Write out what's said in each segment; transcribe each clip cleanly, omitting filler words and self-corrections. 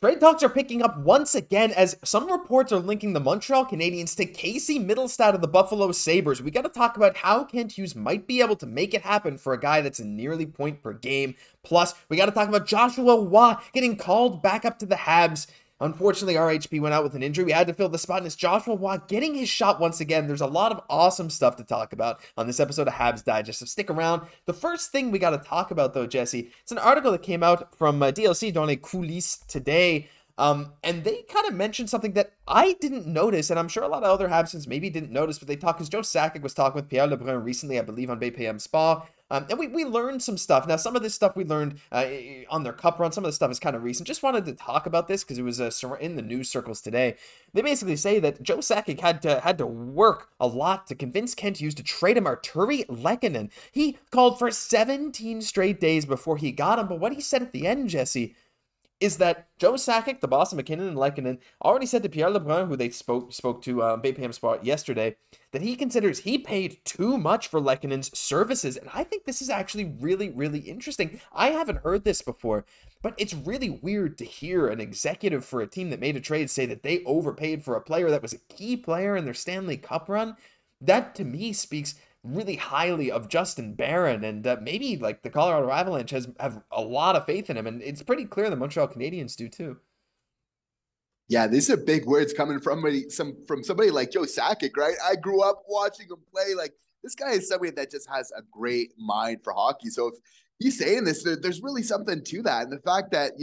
Trade talks are picking up once again as some reports are linking the Montreal Canadiens to Casey Mittelstadt of the Buffalo Sabres. We got to talk about how Kent Hughes might be able to make it happen for a guy that's a nearly point per game. Plus, we got to talk about Joshua Roy getting called back up to the Habs. Unfortunately, RHP went out with an injury. We had to fill the spot, and it's Joshua Roy getting his shot once again. There's a lot of awesome stuff to talk about on this episode of Habs Digest, so stick around. The first thing we got to talk about, though, Jesse, it's an article that came out from DLC dans les coulisses today, and they kind of mentioned something that I didn't notice, and I'm sure a lot of other Habsons maybe didn't notice, but they talked, because Joe Sakic was talking with Pierre Lebrun recently, I believe, on BPM Spa. And we learned some stuff. Now, some of this stuff we learned on their cup run. Some of the stuff is kind of recent. Just wanted to talk about this because it was in the news circles today. They basically say that Joe Sakic had to work a lot to convince Kent Hughes to trade him Arturi Lehkonen. He called for 17 straight days before he got him. But what he said at the end, Jesse, is that Joe Sakic, the boss of McKinnon and Lehkonen, already said to Pierre Lebrun, who they spoke to BPM Sport yesterday, that he considers he paid too much for Lehkonen's services. And I think this is actually really, really interesting. I haven't heard this before, but it's really weird to hear an executive for a team that made a trade say that they overpaid for a player that was a key player in their Stanley Cup run. That, to me, speaks really highly of Justin Barron, and maybe like the Colorado Avalanche have a lot of faith in him, and it's pretty clear the Montreal Canadiens do too. Yeah, these are big words coming from somebody like Joe Sakic, right? I grew up watching him play. Like, this guy is somebody that just has a great mind for hockey. So if he's saying this, there's really something to that. And the fact that,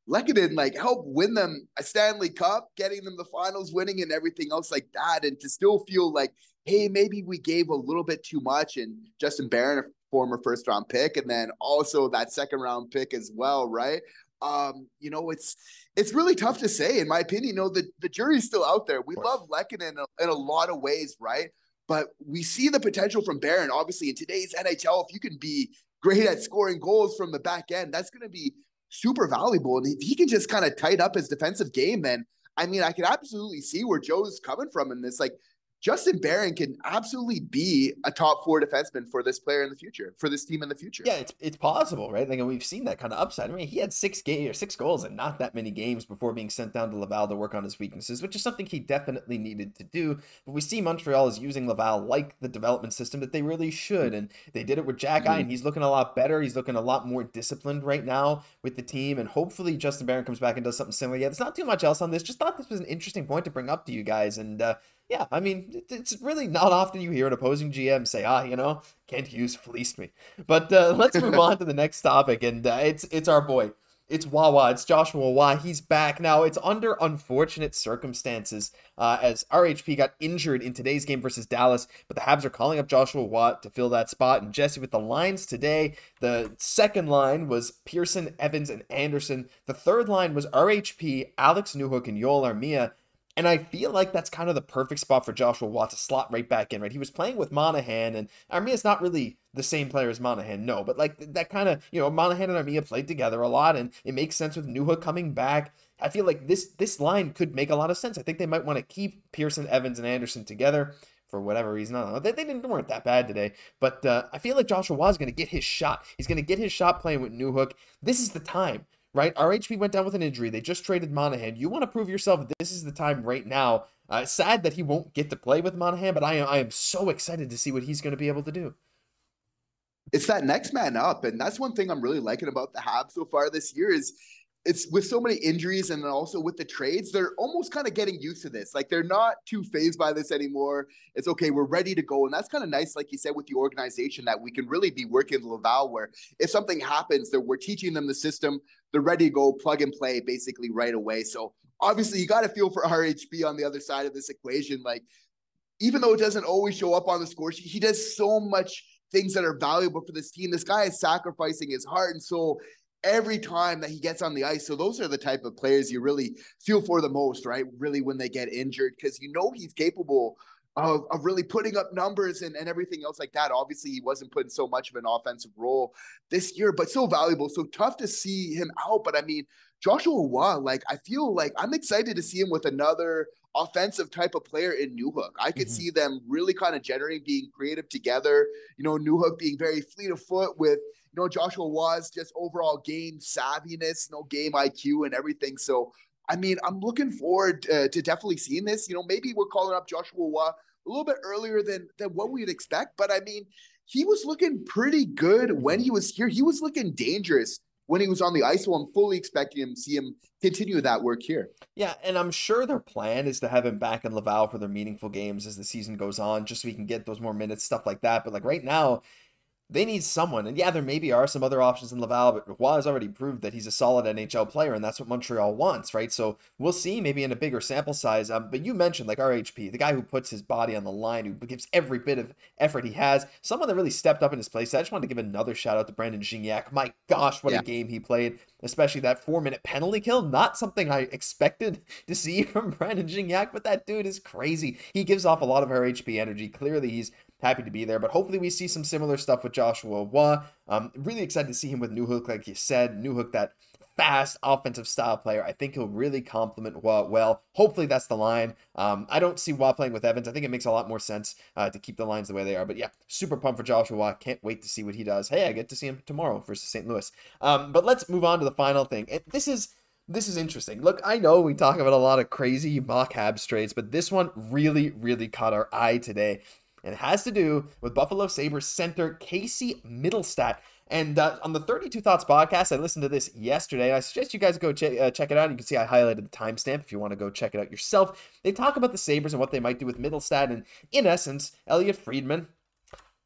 Lehkonen like helped win them a Stanley Cup, getting them the finals, winning and everything else like that, and to still feel like, hey, maybe we gave a little bit too much. And Justin Barron, a former first-round pick, and then also that second-round pick as well, right? It's really tough to say, in my opinion. The jury's still out there. We love Lehkonen in a lot of ways, right? But we see the potential from Barron. Obviously, in today's NHL, if you can be great at scoring goals from the back end, that's going to be super valuable. And if he can just kind of tighten up his defensive game, then, I can absolutely see where Joe's coming from in this. Like, Justin Barron can absolutely be a top 4 defenseman for this player in the future, for this team in the future. Yeah, it's possible, right? Like, we've seen that kind of upside. I mean, he had 6 goals in not that many games before being sent down to Laval to work on his weaknesses, which is something he definitely needed to do. But we see Montreal is using Laval like the development system that they really should, and they did it with Xhekaj, and he's looking a lot better. He's looking a lot more disciplined right now with the team, and hopefully Justin Barron comes back and does something similar. Yeah, there's not too much else on this. Just thought this was an interesting point to bring up to you guys, and yeah, I mean, it's really not often you hear an opposing GM say, Kent Hughes fleeced me. But let's move on to the next topic, and it's our boy. It's Wawa. It's Joshua Roy. He's back. Now, it's under unfortunate circumstances as RHP got injured in today's game versus Dallas, but the Habs are calling up Joshua Roy to fill that spot. And Jesse, with the lines today, the second line was Pearson, Evans, and Anderson. The third line was RHP, Alex Newhook, and Yoel Armia. And I feel like that's kind of the perfect spot for Joshua Roy to slot right back in, right? He was playing with Monahan, and Armia's not really the same player as Monahan, no. But like that kind of, Monahan and Armia played together a lot, and it makes sense with Newhook coming back. I feel like this line could make a lot of sense. I think they might want to keep Pearson, Evans, and Anderson together for whatever reason. I don't know. They weren't that bad today. But I feel like Joshua Roy is going to get his shot. He's going to get his shot playing with Newhook. This is the time. Right? RHP went down with an injury. They just traded Monahan. You want to prove yourself. This is the time right now. Sad that he won't get to play with Monahan, but I am so excited to see what he's going to be able to do. It's that next man up, and that's one thing I'm really liking about the Habs so far this year is it's with so many injuries and then also with the trades, they're almost kind of getting used to this. Like, they're not too fazed by this anymore. It's okay, we're ready to go. And that's kind of nice, like you said, with the organization, that we can really be working Laval, where if something happens, that we're teaching them the system, they're ready to go, plug and play basically right away. So obviously you got to feel for RHP on the other side of this equation. Like, even though it doesn't always show up on the score sheet, he does so much things that are valuable for this team. This guy is sacrificing his heart and soul every time that he gets on the ice. So those are the type of players you really feel for the most, right? Really, when they get injured, because he's capable of really putting up numbers and everything else like that. Obviously, he wasn't put in so much of an offensive role this year, but so valuable. So tough to see him out. But I mean, Joshua Roy, like, I feel like I'm excited to see him with another offensive type of player in Newhook. I could see them really kind of generating, being creative together. Newhook being very fleet of foot with, Joshua was just overall game savviness, game IQ and everything. So, I mean, I'm looking forward to definitely seeing this. Maybe we're calling up Joshua Waugh a little bit earlier than what we'd expect. But, I mean, he was looking pretty good when he was here. He was looking dangerous when he was on the ice. So I'm fully expecting see him continue that work here. Yeah, and I'm sure their plan is to have him back in Laval for their meaningful games as the season goes on, just so he can get those more minutes, stuff like that. But, like, right now, they need someone. And yeah, there maybe are some other options in Laval, but Roy has already proved that he's a solid NHL player, and that's what Montreal wants, right? So we'll see maybe in a bigger sample size. But you mentioned like RHP, the guy who puts his body on the line, who gives every bit of effort he has, someone that really stepped up in his place. I just wanted to give another shout out to Brandon Gignac. My gosh, what a game he played, especially that 4-minute penalty kill. Not something I expected to see from Brandon Gignac, but that dude is crazy. He gives off a lot of RHP energy. Clearly, he's happy to be there, but hopefully we see some similar stuff with Joshua Waugh. Really excited to see him with Newhook, like you said. Newhook, that fast offensive style player. I think he'll really complement Waugh well. Hopefully that's the line. I don't see Waugh playing with Evans. I think it makes a lot more sense to keep the lines the way they are. But yeah, super pumped for Joshua Waugh. Can't wait to see what he does. Hey, I get to see him tomorrow versus St. Louis. But let's move on to the final thing. This is interesting. Look, I know we talk about a lot of crazy mock Habs trades, but this one really, really caught our eye today. And it has to do with Buffalo Sabres center Casey Mittelstadt. And on the 32 Thoughts podcast, I listened to this yesterday, and I suggest you guys go check it out. You can see I highlighted the timestamp if you want to go check it out yourself. They talk about the Sabres and what they might do with Mittelstadt, and in essence, Elliot Friedman,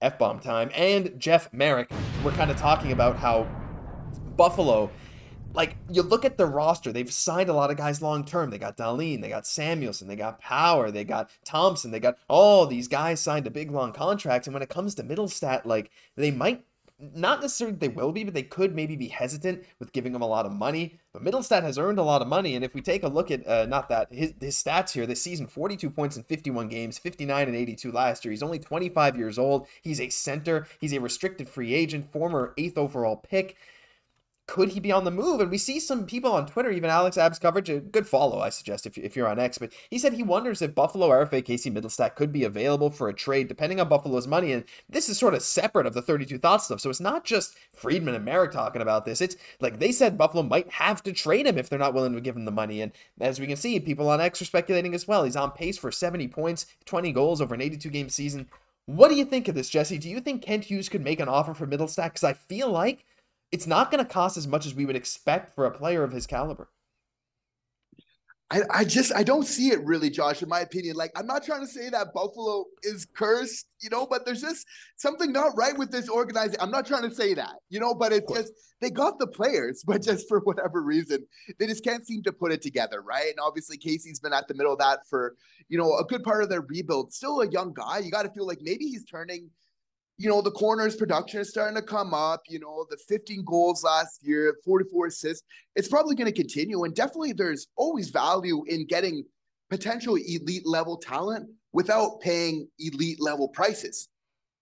F-bomb time, and Jeff Marek were kind of talking about how Buffalo, like, you look at the roster, they've signed a lot of guys long-term. They got Dahlin, they got Samuelson, they got Power, they got Thompson, they got all these guys signed to big, long contracts. And when it comes to Mittelstadt, like, they might, not necessarily they will be, but they could maybe be hesitant with giving him a lot of money. But Mittelstadt has earned a lot of money. And if we take a look at, his stats here this season, 42 points in 51 games, 59 and 82 last year. He's only 25 years old. He's a center. He's a restricted free agent, former 8th overall pick. Could he be on the move? And we see some people on Twitter, even Alex Ab's coverage, a good follow, I suggest, if you're on X, but he said he wonders if Buffalo RFA Casey Mittelstadt could be available for a trade, depending on Buffalo's money. And this is sort of separate of the 32 Thoughts stuff. So it's not just Friedman and Marek talking about this. It's like they said Buffalo might have to trade him if they're not willing to give him the money. And as we can see, people on X are speculating as well. He's on pace for 70 points, 20 goals over an 82-game season. What do you think of this, Jesse? Do you think Kent Hughes could make an offer for Mittelstadt? Because I feel like it's not going to cost as much as we would expect for a player of his caliber. I don't see it really, Josh, in my opinion. Like, I'm not trying to say that Buffalo is cursed, but there's just something not right with this organization. I'm not trying to say that, but it's just, they got the players, but just for whatever reason, they just can't seem to put it together, right? And obviously Casey's been at the middle of that for, a good part of their rebuild. Still a young guy. You got to feel like maybe he's turning, the corners production is starting to come up, the 15 goals last year, 44 assists. It's probably going to continue. And definitely there's always value in getting potential elite level talent without paying elite level prices.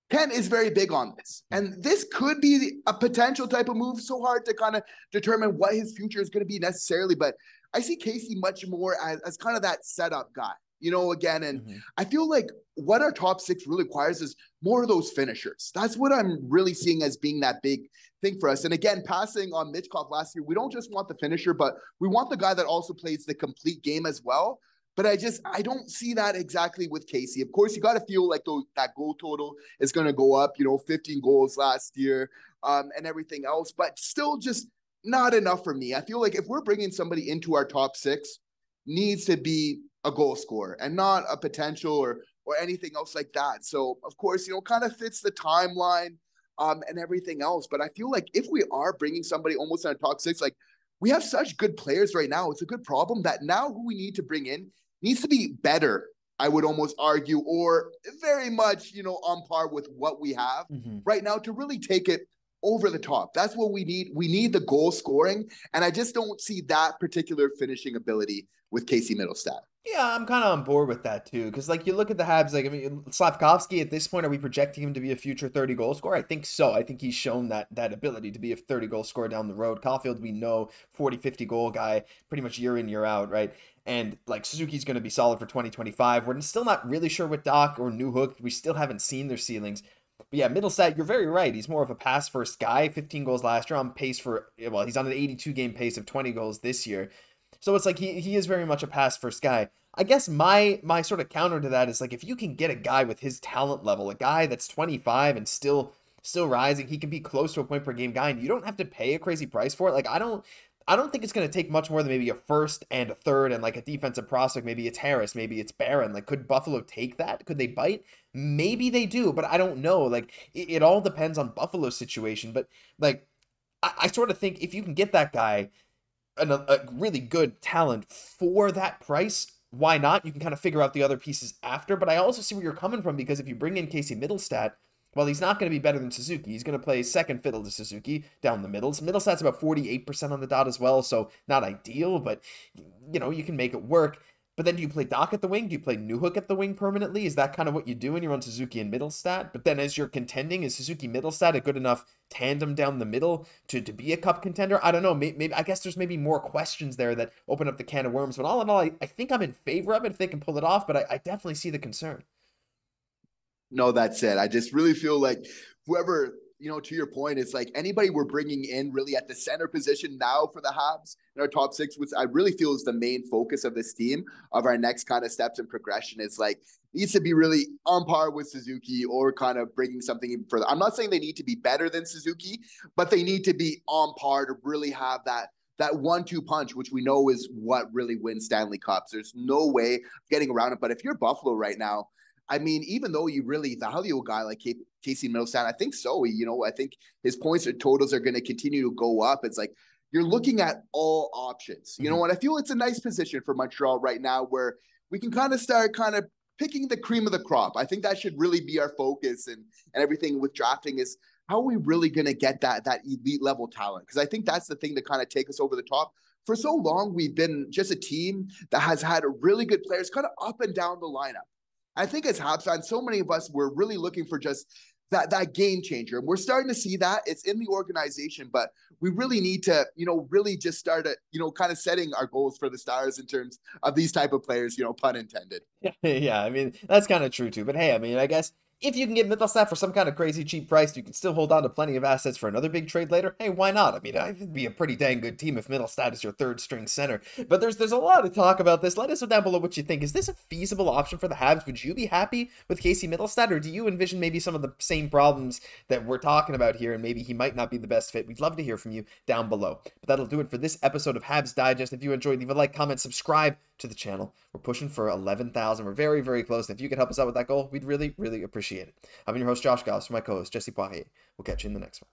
Ken is very big on this. And this could be a potential type of move. So hard to kind of determine what his future is going to be necessarily. But I see Casey much more as kind of that setup guy. Again, and I feel like what our top six really requires is more of those finishers. That's what I'm really seeing as being that big thing for us. And again, passing on Mitchkov last year, we don't just want the finisher, but we want the guy that also plays the complete game as well. But I don't see that exactly with Casey. Of course, you got to feel like that goal total is going to go up, 15 goals last year and everything else, but still just not enough for me. I feel like if we're bringing somebody into our top six, needs to be a goal scorer and not a potential or anything else like that. So of course, kind of fits the timeline and everything else. But I feel like if we are bringing somebody almost in a top six, like we have such good players right now, it's a good problem that now who we need to bring in needs to be better, I would almost argue, or very much, on par with what we have right now to really take it over the top. That's what we need. We need the goal scoring. And I just don't see that particular finishing ability with Casey Mittelstadt. Yeah, I'm kind of on board with that too. Because, like, you look at the Habs, like, I mean, Slafkovsky at this point, are we projecting him to be a future 30-goal scorer? I think so. I think he's shown that ability to be a 30-goal scorer down the road. Caufield, we know, 40, 50-goal guy pretty much year in, year out, right? And, like, Suzuki's going to be solid for 2025. We're still not really sure with Dach or Newhook. We still haven't seen their ceilings. But yeah, Mittelstadt, you're very right. He's more of a pass first guy. 15 goals last year, on pace for, well, he's on an 82 game pace of 20 goals this year. So it's like he is very much a pass first guy. I guess my sort of counter to that is like, if you can get a guy with his talent level, a guy that's 25 and still rising, he can be close to a point per game guy, and you don't have to pay a crazy price for it. Like, I don't think it's going to take much more than maybe a first and a third and like a defensive prospect. Maybe it's Harris, maybe it's Barron. Like, could Buffalo take that? Could they bite? Maybe they do, but I don't know. Like, it all depends on Buffalo's situation. But like, I sort of think if you can get that guy, a really good talent for that price, why not? You can kind of figure out the other pieces after. But I also see where you're coming from, because if you bring in Casey Mittelstadt, well, he's not going to be better than Suzuki. He's going to play second fiddle to Suzuki down the middles. Mittelstadt's about 48% on the dot as well, so not ideal, but, you know, you can make it work. But then do you play Dach at the wing? Do you play Newhook at the wing permanently? Is that kind of what you do when you're on Suzuki and Mittelstadt? But then as you're contending, is Suzuki Mittelstadt a good enough tandem down the middle to be a cup contender? I don't know. Maybe I guess there's maybe more questions there that open up the can of worms. But all in all, I think I'm in favor of it if they can pull it off, but I definitely see the concern. No, that's it. I just really feel like whoever, to your point, it's like anybody we're bringing in really at the center position now for the Habs in our top six, which I really feel is the main focus of this team, of our next kind of steps in progression. It's like needs to be really on par with Suzuki or kind of bringing something even further. I'm not saying they need to be better than Suzuki, but they need to be on par to really have that 1-2 punch, which we know is what really wins Stanley Cups. There's no way of getting around it. But if you're Buffalo right now, I mean, even though you really value a guy like Casey Mittelstadt, I think so. I think his points or totals are going to continue to go up. It's like you're looking at all options, and I feel it's a nice position for Montreal right now where we can kind of start picking the cream of the crop. I think that should really be our focus and everything with drafting is how are we really going to get that elite level talent? Because I think that's the thing to kind of take us over the top. For so long, we've been just a team that has had really good players kind of up and down the lineup. I think as Habs fans, so many of us were really looking for just that game changer. And we're starting to see that. It's in the organization, but we really need to, really just start kind of setting our goals for the Stars in terms of these type of players, pun intended. Yeah, I mean, that's kind of true too. But hey, I mean, I guess if you can get Mittelstadt for some kind of crazy cheap price, you can still hold on to plenty of assets for another big trade later. Hey, why not? I mean, it'd be a pretty dang good team if Mittelstadt is your third string center. But there's a lot of talk about this. Let us know down below what you think. Is this a feasible option for the Habs? Would you be happy with Casey Mittelstadt, or do you envision maybe some of the same problems that we're talking about here, and maybe he might not be the best fit? We'd love to hear from you down below. But that'll do it for this episode of Habs Digest. If you enjoyed, leave a like, comment, subscribe to the channel. We're pushing for 11,000. We're very, very close. And if you could help us out with that goal, we'd really, really appreciate it. I've been your host, Josh Gosse, for my co-host, Jesse Poirier. We'll catch you in the next one.